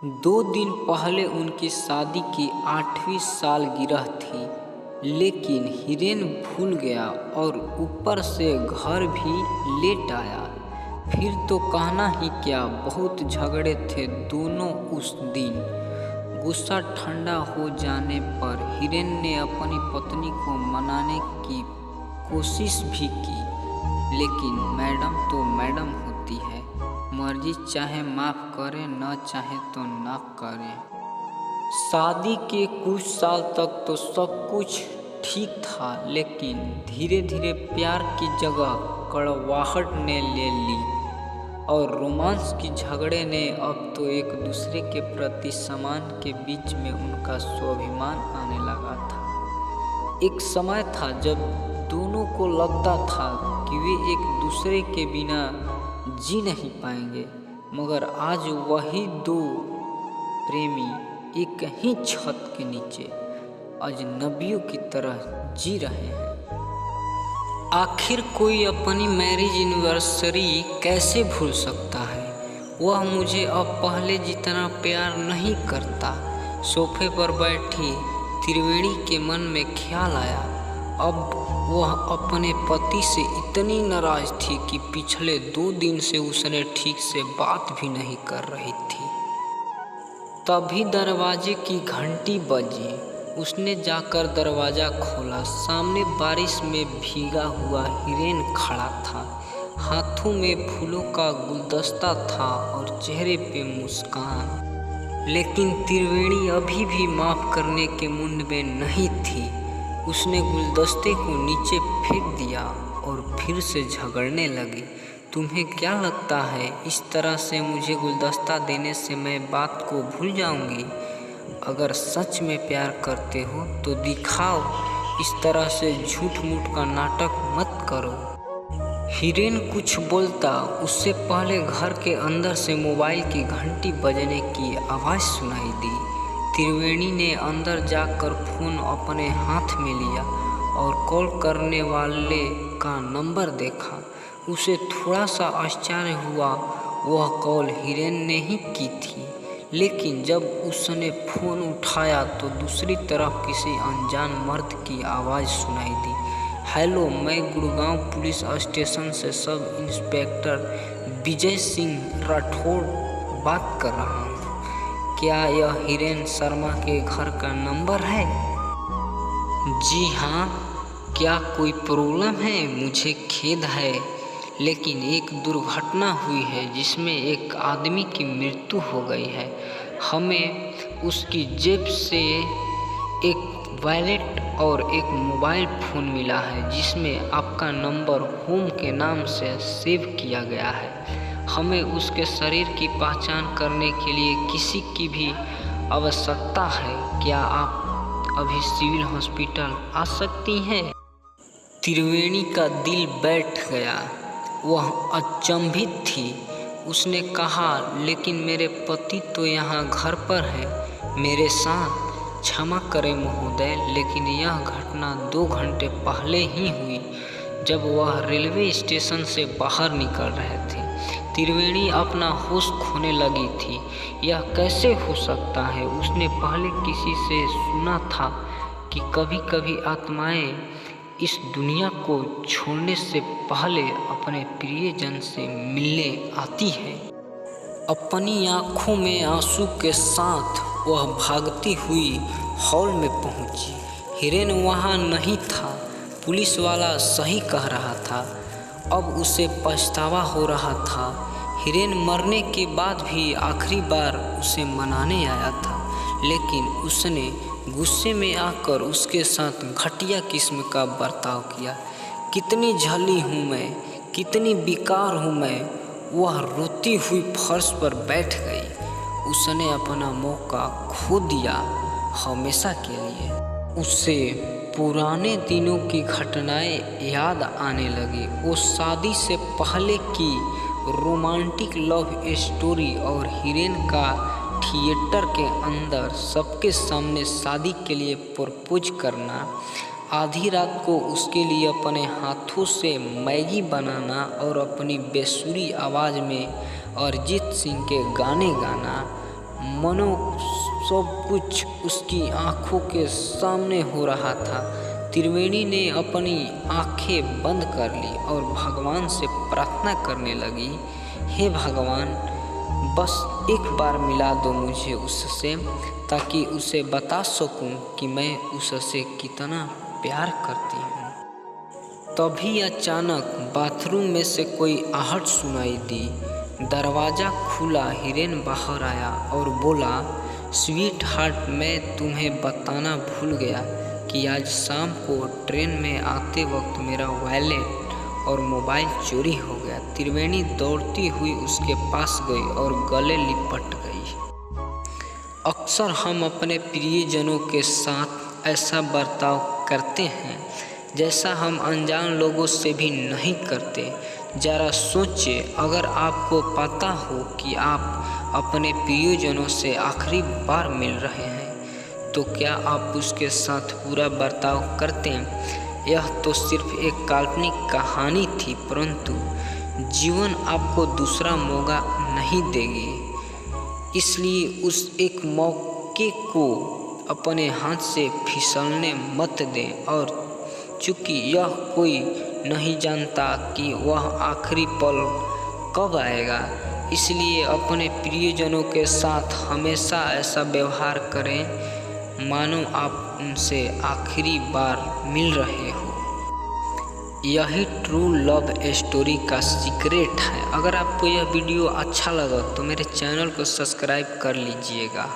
2 दिन पहले उनकी शादी की 8वीं सालगिरह थी, लेकिन हिरेन भूल गया और ऊपर से घर भी लेट आया। फिर तो कहना ही क्या, बहुत झगड़े थे दोनों उस दिन। गुस्सा ठंडा हो जाने पर हिरेन ने अपनी पत्नी को मनाने की कोशिश भी की, लेकिन मैडम तो मैडम होती है, मर्जी चाहे माफ़ करे न चाहे तो न करे। शादी के कुछ साल तक तो सब कुछ ठीक था, लेकिन धीरे धीरे प्यार की जगह कड़वाहट ने ले ली और रोमांस की झगड़े ने अब तो एक दूसरे के प्रति सम्मान के बीच में उनका स्वाभिमान आने लगा था। एक समय था जब दोनों को लगता था कि वे एक दूसरे के बिना जी नहीं पाएंगे, मगर आज वही दो प्रेमी एक ही छत के नीचे अजनबियों की तरह जी रहे हैं। आखिर कोई अपनी मैरिज एनिवर्सरी कैसे भूल सकता है? वह मुझे अब पहले जितना प्यार नहीं करता। सोफे पर बैठी त्रिवेणी के मन में ख्याल आया, अब वह अपने पति से इतनी नाराज थी कि पिछले 2 दिन से उसने ठीक से बात भी नहीं कर रही थी। तभी दरवाजे की घंटी बजी। उसने जाकर दरवाज़ा खोला। सामने बारिश में भीगा हुआ हिरेन खड़ा था। हाथों में फूलों का गुलदस्ता था और चेहरे पे मुस्कान। लेकिन त्रिवेणी अभी भी माफ़ करने के मूड में नहीं थी। उसने गुलदस्ते को नीचे फेंक दिया और फिर से झगड़ने लगी। तुम्हें क्या लगता है इस तरह से मुझे गुलदस्ता देने से मैं बात को भूल जाऊंगी? अगर सच में प्यार करते हो तो दिखाओ, इस तरह से झूठ मूठ का नाटक मत करो। हिरेन कुछ बोलता उससे पहले घर के अंदर से मोबाइल की घंटी बजने की आवाज़ सुनाई दी। त्रिवेणी ने अंदर जाकर फ़ोन अपने हाथ में लिया और कॉल करने वाले का नंबर देखा। उसे थोड़ा सा आश्चर्य हुआ, वह कॉल हिरेन ने ही की थी। लेकिन जब उसने फ़ोन उठाया तो दूसरी तरफ किसी अनजान मर्द की आवाज़ सुनाई दी। हेलो, मैं गुड़गांव पुलिस स्टेशन से सब इंस्पेक्टर विजय सिंह राठौड़ बात कर रहा हूँ। क्या यह हिरेन शर्मा के घर का नंबर है? जी हाँ। क्या कोई प्रॉब्लम है? मुझे खेद है, लेकिन एक दुर्घटना हुई है जिसमें एक आदमी की मृत्यु हो गई है। हमें उसकी जेब से एक वॉलेट और एक मोबाइल फ़ोन मिला है जिसमें आपका नंबर होम के नाम से सेव किया गया है। हमें उसके शरीर की पहचान करने के लिए किसी की भी आवश्यकता है। क्या आप अभी सिविल हॉस्पिटल आ सकती हैं? त्रिवेणी का दिल बैठ गया। वह अचंभित थी। उसने कहा, लेकिन मेरे पति तो यहाँ घर पर है मेरे साथ। क्षमा करें महोदय, लेकिन यह घटना 2 घंटे पहले ही हुई, जब वह रेलवे स्टेशन से बाहर निकल रहे थे। त्रिवेणी अपना होश खोने लगी थी। यह कैसे हो सकता है? उसने पहले किसी से सुना था कि कभी कभी आत्माएं इस दुनिया को छोड़ने से पहले अपने प्रियजन से मिलने आती है। अपनी आंखों में आंसू के साथ वह भागती हुई हॉल में पहुंची। हिरेन वहां नहीं था। पुलिस वाला सही कह रहा था। अब उसे पछतावा हो रहा था। हिरेन मरने के बाद भी आखिरी बार उसे मनाने आया था, लेकिन उसने गुस्से में आकर उसके साथ घटिया किस्म का बर्ताव किया। कितनी झल्ली हूँ मैं, कितनी बेकार हूँ मैं। वह रोती हुई फर्श पर बैठ गई। उसने अपना मौका खो दिया हमेशा के लिए। उसे पुराने दिनों की घटनाएं याद आने लगी। वो शादी से पहले की रोमांटिक लव स्टोरी और हिरेन का थिएटर के अंदर सबके सामने शादी के लिए प्रपोज करना, आधी रात को उसके लिए अपने हाथों से मैगी बनाना और अपनी बेसुरी आवाज़ में अरिजीत सिंह के गाने गाना, मनो सब कुछ उसकी आंखों के सामने हो रहा था। त्रिवेणी ने अपनी आंखें बंद कर ली और भगवान से प्रार्थना करने लगी, हे भगवान, बस एक बार मिला दो मुझे उससे, ताकि उसे बता सकूं कि मैं उससे कितना प्यार करती हूँ। तभी अचानक बाथरूम में से कोई आहट सुनाई दी। दरवाज़ा खुला, हिरेन बाहर आया और बोला, स्वीट हार्ट, मैं तुम्हें बताना भूल गया कि आज शाम को ट्रेन में आते वक्त मेरा वॉलेट और मोबाइल चोरी हो गया। त्रिवेणी दौड़ती हुई उसके पास गई और गले लिपट गई। अक्सर हम अपने प्रियजनों के साथ ऐसा बर्ताव करते हैं जैसा हम अनजान लोगों से भी नहीं करते। ज़रा सोचिए, अगर आपको पता हो कि आप अपने प्रियजनों से आखिरी बार मिल रहे हैं तो क्या आप उसके साथ बुरा बर्ताव करते? यह तो सिर्फ एक काल्पनिक कहानी थी, परंतु जीवन आपको दूसरा मौका नहीं देगी। इसलिए उस एक मौके को अपने हाथ से फिसलने मत दें। और चूँकि यह कोई नहीं जानता कि वह आखिरी पल कब आएगा, इसलिए अपने प्रियजनों के साथ हमेशा ऐसा व्यवहार करें मानो आप उनसे आखिरी बार मिल रहे हो। यही ट्रू लव स्टोरी का सीक्रेट है। अगर आपको यह वीडियो अच्छा लगा तो मेरे चैनल को सब्सक्राइब कर लीजिएगा।